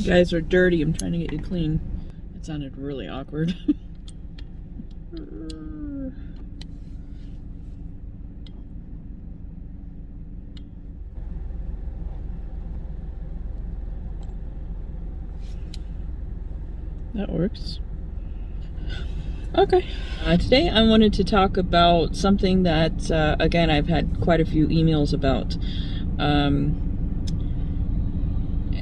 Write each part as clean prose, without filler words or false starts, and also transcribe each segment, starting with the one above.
You guys are dirty. I'm trying to get you clean. It sounded really awkward. That works. Okay. Today I wanted to talk about something that, again, I've had quite a few emails about.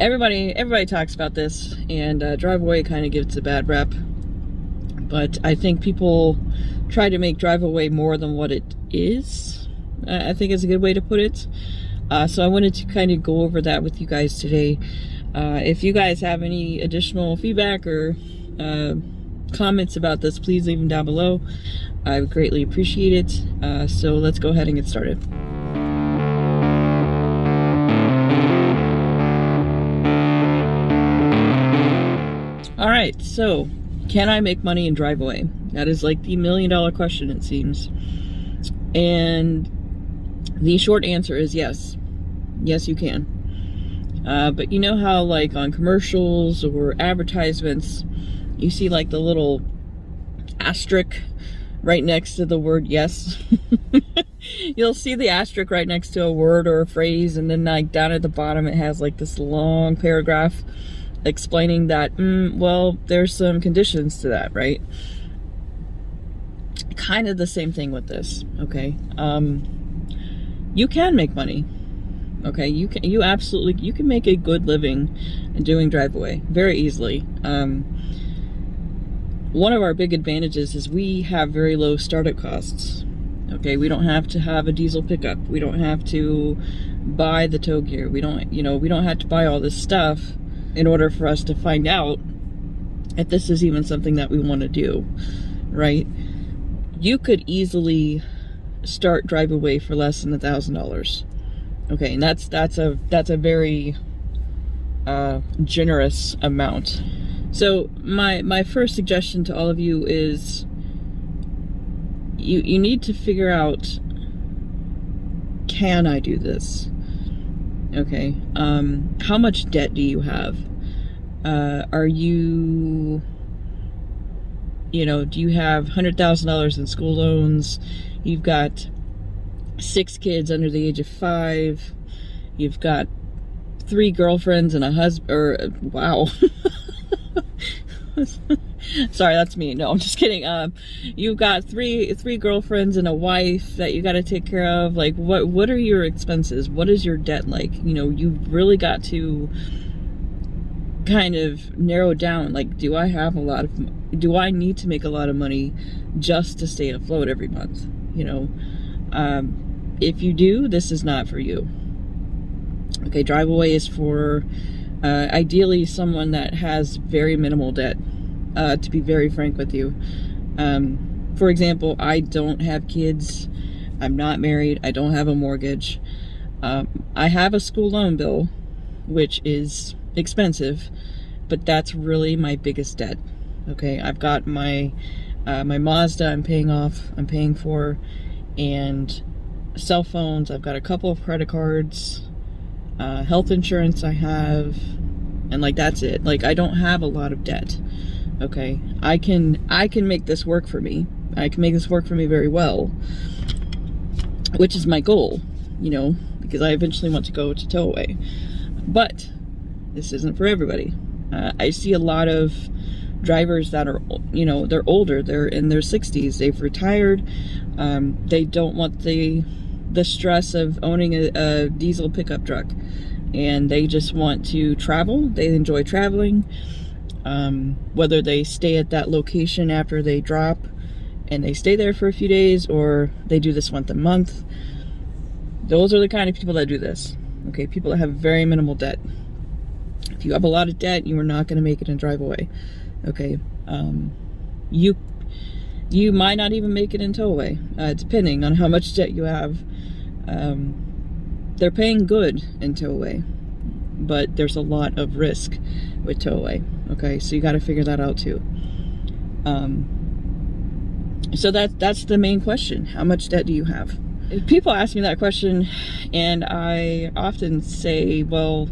Everybody talks about this, and Driveaway kind of gets a bad rep. But I think people try to make Driveaway more than what it is. I think is a good way to put it. So I wanted to kind of go over that with you guys today. If you guys have any additional feedback or comments about this, please leave them down below. I would greatly appreciate it. So let's go ahead and get started. All right, so can I make money in Driveaway? That is like the $1 million question, it seems. And the short answer is yes. Yes, you can. But you know how, like, on commercials or advertisements, you see like the little asterisk right next to the word yes? You'll see the asterisk right next to a word or a phrase, and then like down at the bottom it has like this long paragraph explaining that, well, there's some conditions to that, right? Kind of the same thing with this, okay? You can make money. Okay, you can make a good living doing Driveaway very easily. One of our big advantages is we have very low startup costs. Okay, we don't have to have a diesel pickup. We don't have to buy the tow gear. We don't have to buy all this stuff in order for us to find out if this is even something that we want to do, right? You could easily start Driveaway for less than $1,000. Okay, and that's a very generous amount. So my first suggestion to all of you is you need to figure out, can I do this? Okay, how much debt do you have? Are you, do you have $100,000 in school loans? You've got 6 kids under the age of 5. You've got 3 girlfriends and a husband, or wow. Sorry, that's me. No, I'm just kidding. You've got three girlfriends and a wife that you got to take care of. Like, what are your expenses? What is your debt like? You've really got to kind of narrow down. Like, do I need to make a lot of money just to stay afloat every month? If you do, this is not for you. Okay, Driveaway is for ideally someone that has very minimal debt, to be very frank with you. For example, I don't have kids. I'm not married. I don't have a mortgage. I have a school loan bill, which is expensive, but that's really my biggest debt. Okay, I've got my Mazda I'm paying for, and cell phones. I've got a couple of credit cards, health insurance I have, and like that's it. Like, I don't have a lot of debt. Okay, I can make this work for me. I can make this work for me very well, which is my goal, because I eventually want to go to Towaway. But this isn't for everybody. I see a lot of drivers that are, they're older, they're in their 60s, they've retired, they don't want the stress of owning a diesel pickup truck, and they just want to travel. They enjoy traveling, whether they stay at that location after they drop and they stay there for a few days, or they do this once a month. Those are the kind of people that do this. Okay, people that have very minimal debt. If you have a lot of debt, you are not going to make it in Driveaway. Okay, you might not even make it in Towaway, depending on how much debt you have. They're paying good in Towaway, but there's a lot of risk with Towaway. Okay, so you got to figure that out too. So that's the main question. How much debt do you have? People ask me that question, and I often say, well,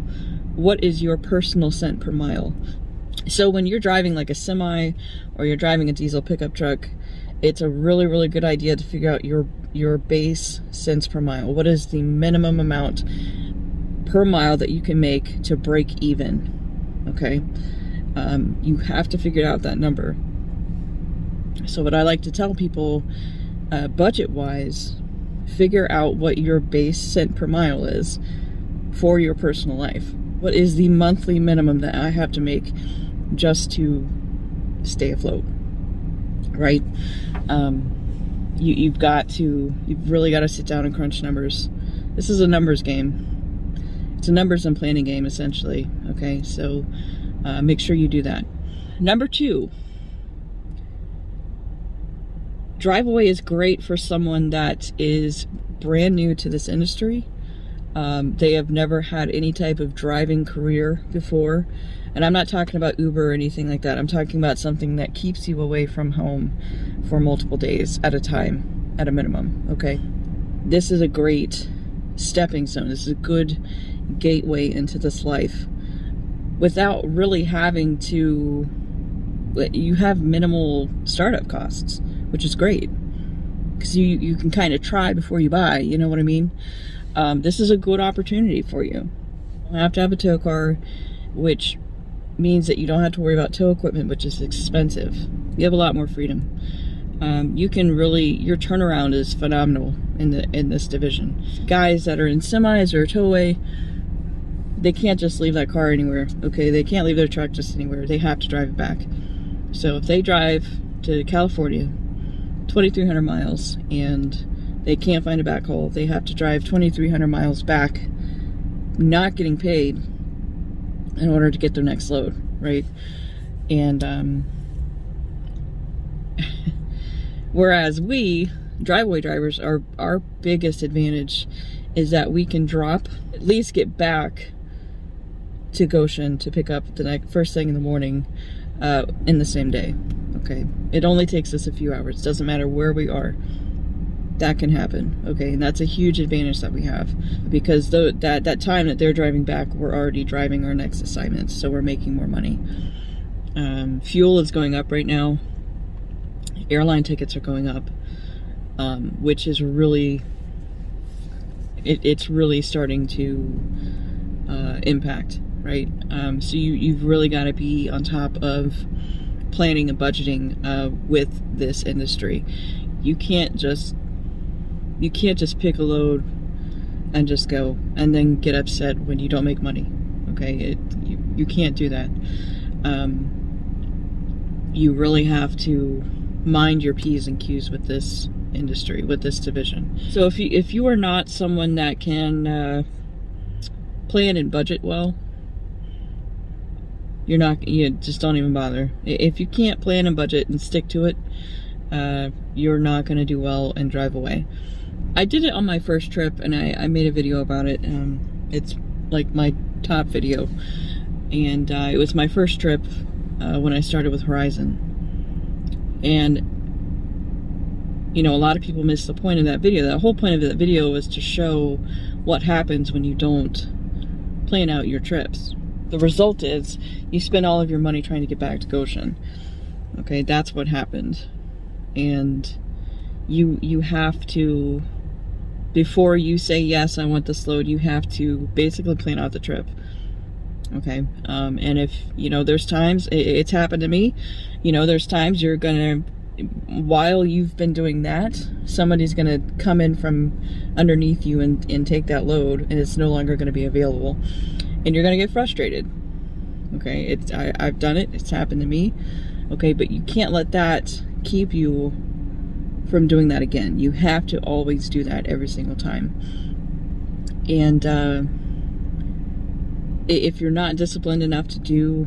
what is your personal cent per mile? So when you're driving like a semi or you're driving a diesel pickup truck, it's a really, really good idea to figure out your base cents per mile. What is the minimum amount per mile that you can make to break even? Okay, you have to figure out that number. So what I like to tell people, budget-wise, figure out what your base cent per mile is for your personal life. What is the monthly minimum that I have to make just to stay afloat, right? You've really got to sit down and crunch numbers. This is a numbers game. It's a numbers and planning game, essentially. Okay, so make sure you do that. Number 2, Driveaway is great for someone that is brand new to this industry. They have never had any type of driving career before. And I'm not talking about Uber or anything like that. I'm talking about something that keeps you away from home for multiple days at a time, at a minimum, okay? This is a great stepping stone. This is a good gateway into this life without really having to, you have minimal startup costs, which is great. Because you can kind of try before you buy, you know what I mean? This is a good opportunity for you. You have to have a tow car, which means that you don't have to worry about tow equipment, which is expensive. You have a lot more freedom. You can really, your turnaround is phenomenal in this division. Guys that are in semis or towaway, they can't just leave that car anywhere, okay? They can't leave their truck just anywhere. They have to drive it back. So if they drive to California, 2,300 miles, and they can't find a backhaul, they have to drive 2,300 miles back, not getting paid, in order to get their next load, right? And whereas we, Driveaway drivers, our biggest advantage is that we can drop, at least get back to Goshen to pick up the first thing in the morning in the same day, okay? It only takes us a few hours. Doesn't matter where we are. That can happen, okay? And that's a huge advantage that we have, because that time that they're driving back, we're already driving our next assignments, so we're making more money. Fuel is going up right now. Airline tickets are going up, which is really, it's really starting to impact, right? So you've really got to be on top of planning and budgeting with this industry. You can't just pick a load and just go and then get upset when you don't make money, okay? You can't do that. You really have to mind your P's and Q's with this industry, with this division. So if you are not someone that can plan and budget well, you just don't even bother. If you can't plan and budget and stick to it, you're not going to do well in Driveaway. I did it on my first trip, and I made a video about it. It's like my top video, and it was my first trip when I started with Horizon. And you know, a lot of people miss the point of that video. The whole point of that video was to show what happens when you don't plan out your trips. The result is you spend all of your money trying to get back to Goshen. Okay, that's what happened. And you have to, before you say, yes, I want this load, you have to basically plan out the trip. Okay, and if, you know, there's times, it's happened to me, you know, there's times you're gonna, while you've been doing that, somebody's gonna come in from underneath you and take that load, and it's no longer gonna be available. And you're gonna get frustrated. Okay, I've done it, it's happened to me. Okay, but you can't let that keep you from doing that again. You have to always do that every single time. And if you're not disciplined enough to do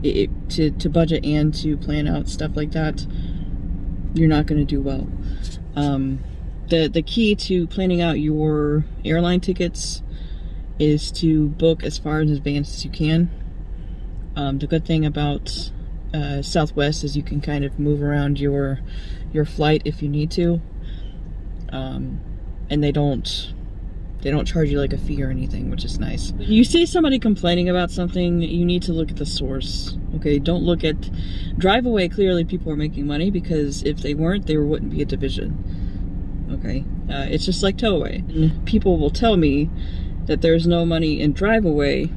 it, to budget and to plan out stuff like that, you're not going to do well. The key to planning out your airline tickets is to book as far in advance as you can. The good thing about Southwest is you can kind of move around your flight if you need to, and they don't They don't charge you like a fee or anything, which is nice. You see somebody complaining about something, you need to look at the source, okay? Don't look at Driveaway. Clearly people are making money, because if they weren't, there wouldn't be a division, okay? It's just like Towaway. And people will tell me that there's no money in Driveaway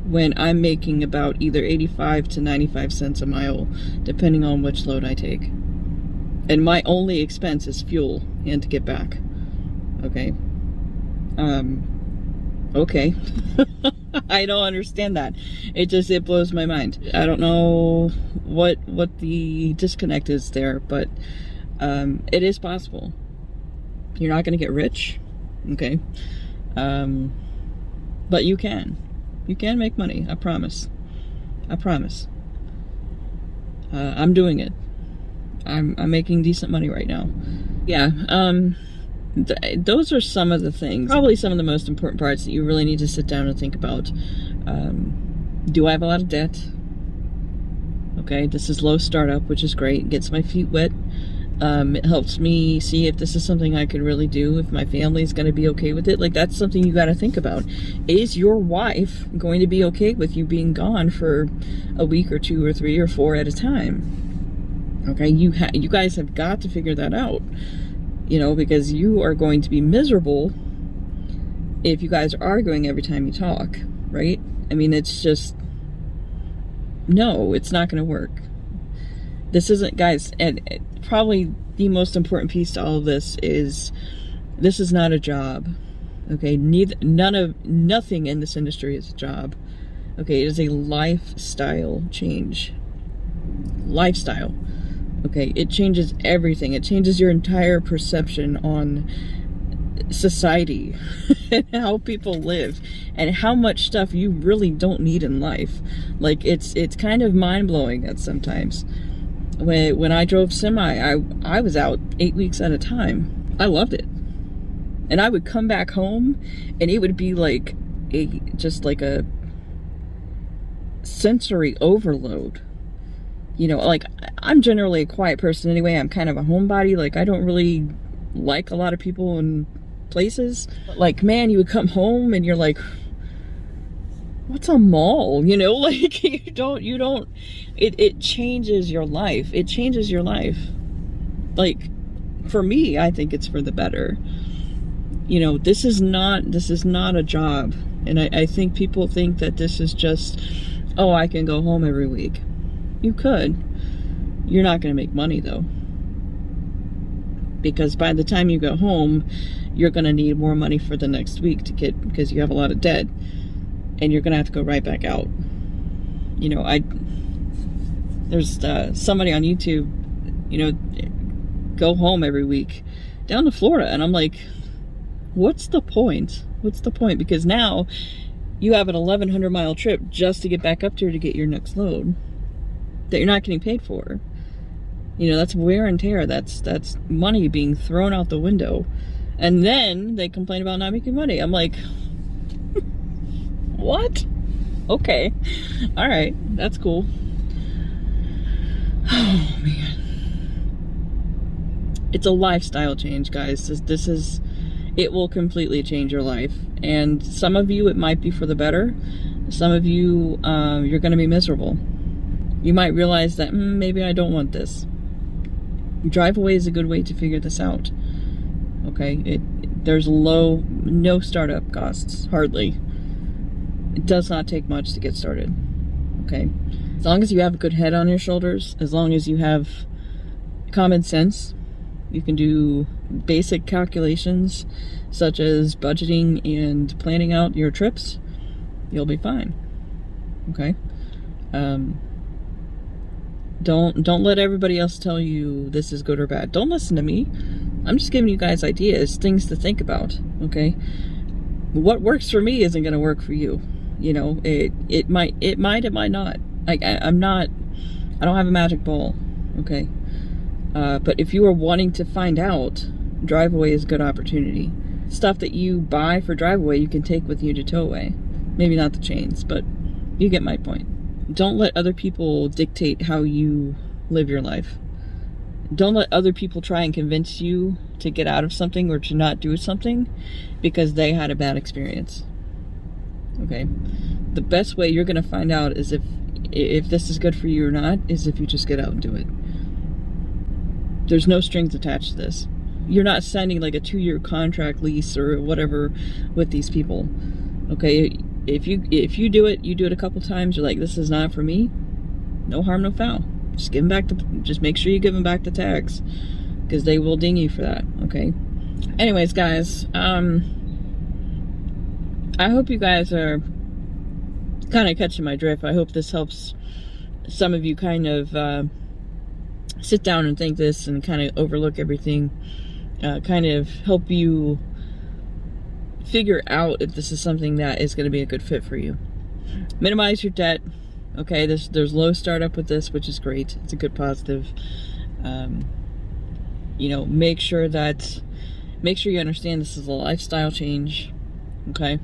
when I'm making about either 85 to 95 cents a mile, depending on which load I take. And my only expense is fuel and to get back, okay? Okay. I don't understand that. It blows my mind. I don't know what the disconnect is there, but it is possible. You're not going to get rich, okay? But you can make money. I promise. I'm doing it. I'm making decent money right now. Yeah. Those are some of the things, probably some of the most important parts that you really need to sit down and think about. Do I have a lot of debt? Okay, this is low startup, which is great. It gets my feet wet. It helps me see if this is something I could really do, if my family's going to be okay with it. Like, that's something you got to think about. Is your wife going to be okay with you being gone for a week or 2 or 3 or 4 at a time? Okay, you guys have got to figure that out. You know, because you are going to be miserable if you guys are arguing every time you talk, right? I mean, it's just, no, it's not going to work. This isn't, guys, and probably the most important piece to all of this is not a job, okay? Nothing in this industry is a job, okay? It is a lifestyle change. Lifestyle. Okay, it changes everything. It changes your entire perception on society and how people live and how much stuff you really don't need in life. Like, it's kind of mind-blowing at sometimes. When I drove semi, I was out 8 weeks at a time. I loved it. And I would come back home and it would be like just like a sensory overload. You know, like, I'm generally a quiet person anyway. I'm kind of a homebody. Like, I don't really like a lot of people in places. But, like, man, you would come home and you're like, what's a mall? You know, like, it changes your life. It changes your life. Like, for me, I think it's for the better. You know, this is not a job. And I think people think that this is just, oh, I can go home every week. You could. You're not going to make money, though. Because by the time you go home, you're going to need more money for the next week because you have a lot of debt. And you're going to have to go right back out. You know, there's somebody on YouTube, you know, go home every week down to Florida. And I'm like, what's the point? What's the point? Because now you have an 1,100 mile trip just to get back up there to get your next load that you're not getting paid for. You know, that's wear and tear. That's money being thrown out the window. And then they complain about not making money. I'm like, what? Okay. All right. That's cool. Oh, man. It's a lifestyle change, guys. It will completely change your life. And some of you, it might be for the better. Some of you, you're going to be miserable. You might realize that maybe I don't want this. Driveaway is a good way to figure this out. Okay, there's no startup costs, hardly. It does not take much to get started. Okay, as long as you have a good head on your shoulders, as long as you have common sense, you can do basic calculations such as budgeting and planning out your trips, you'll be fine. Okay. Don't let everybody else tell you this is good or bad. Don't listen to me. I'm just giving you guys ideas, things to think about, okay? What works for me isn't going to work for you. You know, it might not. I don't have a magic ball, okay? But if you are wanting to find out, Driveaway is a good opportunity. Stuff that you buy for Driveaway, you can take with you to Towaway. Maybe not the chains, but you get my point. Don't let other people dictate how you live your life. Don't let other people try and convince you to get out of something or to not do something because they had a bad experience. Okay? The best way you're going to find out is if this is good for you or not is if you just get out and do it. There's no strings attached to this. You're not signing like a 2-year contract lease or whatever with these people. Okay? If you do it a couple times, you're like, this is not for me, no harm, no foul. Just make sure you give them back the tags, because they will ding you for that. Okay. Anyways, guys, I hope you guys are kind of catching my drift. I hope this helps some of you kind of sit down and think this and kind of overlook everything. Kind of help you figure out if this is something that is going to be a good fit for you. Minimize your debt. Okay, there's low startup with this, which is great. It's a good positive. You know, make sure you understand this is a lifestyle change. Okay,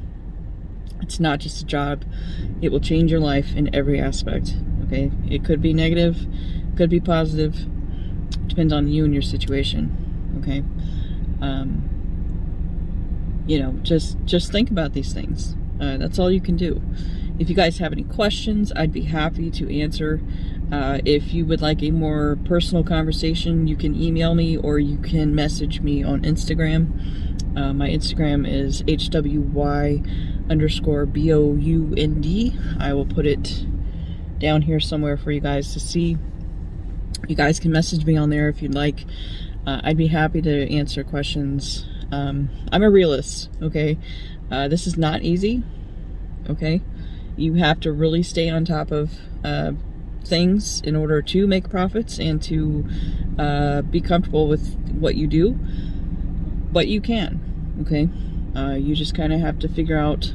it's not just a job. It will change your life in every aspect. Okay, it could be negative, could be positive. Depends on you and your situation. Okay, you know, just think about these things. That's all you can do. If you guys have any questions, I'd be happy to answer. If you would like a more personal conversation, you can email me or you can message me on Instagram. My Instagram is HWY_BOUND. I will put it down here somewhere for you guys to see. You guys can message me on there if you'd like. I'd be happy to answer questions. I'm a realist, okay? This is not easy, okay? You have to really stay on top of things in order to make profits and to be comfortable with what you do. But you can, okay? You just kind of have to figure out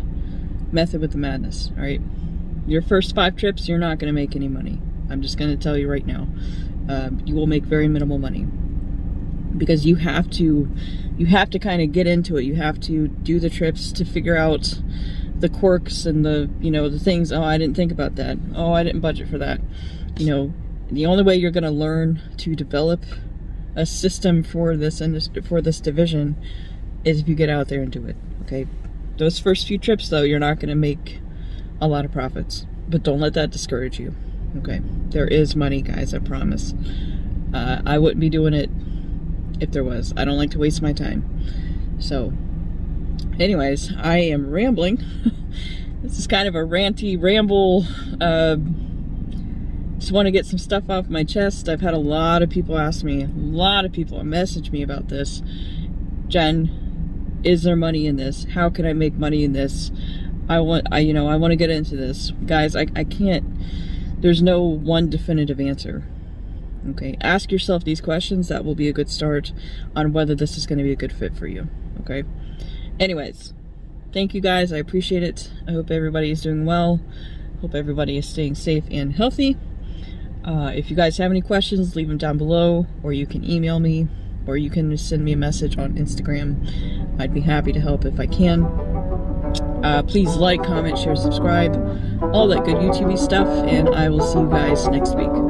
method with the madness, all right? Your first 5 trips, you're not going to make any money. I'm just going to tell you right now. You will make very minimal money. Because you have to kind of get into it. You have to do the trips to figure out the quirks and the things. Oh, I didn't think about that. Oh, I didn't budget for that. You know, the only way you're going to learn to develop a system for this industry, for this division, is if you get out there and do it. Okay, those first few trips though, you're not going to make a lot of profits, but don't let that discourage you. Okay, there is money, guys, I promise. I wouldn't be doing it if there was. I don't like to waste my time. So anyways, I am rambling. This is kind of a ranty ramble. Just want to get some stuff off my chest. I've had a lot of people ask me, a lot of people message me about this. Jen, is there money in this? How can I make money in this? I want to get into this. Guys, I can't, there's no one definitive answer. Okay, ask yourself these questions. That will be a good start on whether this is going to be a good fit for you. Okay, anyways, thank you guys. I appreciate it. I hope everybody is doing well. Hope everybody is staying safe and healthy. If you guys have any questions, leave them down below, or you can email me, or you can just send me a message on Instagram. I'd be happy to help if I can. Please like, comment, share, subscribe, all that good YouTube-y stuff, and I will see you guys next week.